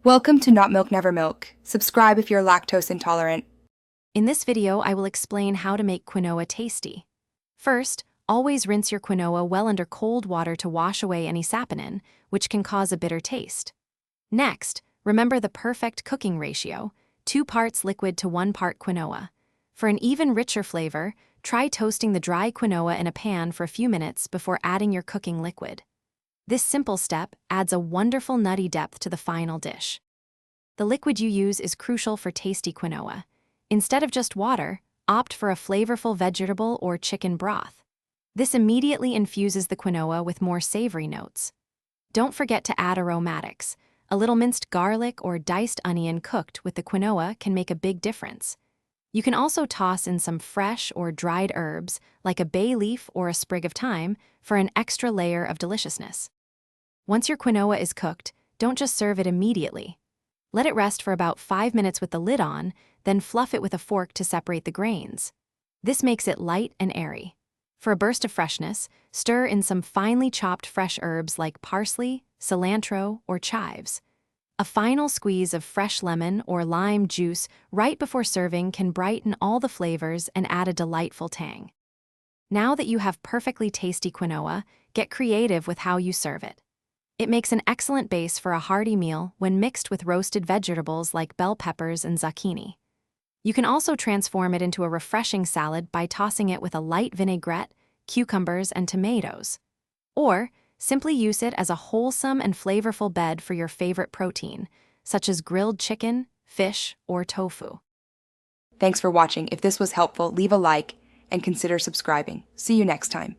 Welcome to Not Milk Never Milk. Subscribe if you're lactose intolerant. In this video, I will explain how to make quinoa tasty. First, always rinse your quinoa well under cold water to wash away any saponin, which can cause a bitter taste. Next, remember the perfect cooking ratio, 2 parts liquid to 1 part quinoa. For an even richer flavor, try toasting the dry quinoa in a pan for a few minutes before adding your cooking liquid. This simple step adds a wonderful nutty depth to the final dish. The liquid you use is crucial for tasty quinoa. Instead of just water, opt for a flavorful vegetable or chicken broth. This immediately infuses the quinoa with more savory notes. Don't forget to add aromatics. A little minced garlic or diced onion cooked with the quinoa can make a big difference. You can also toss in some fresh or dried herbs, like a bay leaf or a sprig of thyme, for an extra layer of deliciousness. Once your quinoa is cooked, don't just serve it immediately. Let it rest for about 5 minutes with the lid on, then fluff it with a fork to separate the grains. This makes it light and airy. For a burst of freshness, stir in some finely chopped fresh herbs like parsley, cilantro, or chives. A final squeeze of fresh lemon or lime juice right before serving can brighten all the flavors and add a delightful tang. Now that you have perfectly tasty quinoa, get creative with how you serve it. It makes an excellent base for a hearty meal when mixed with roasted vegetables like bell peppers and zucchini. You can also transform it into a refreshing salad by tossing it with a light vinaigrette, cucumbers, and tomatoes. Or, simply use it as a wholesome and flavorful bed for your favorite protein, such as grilled chicken, fish, or tofu. Thanks for watching. If this was helpful, leave a like and consider subscribing. See you next time.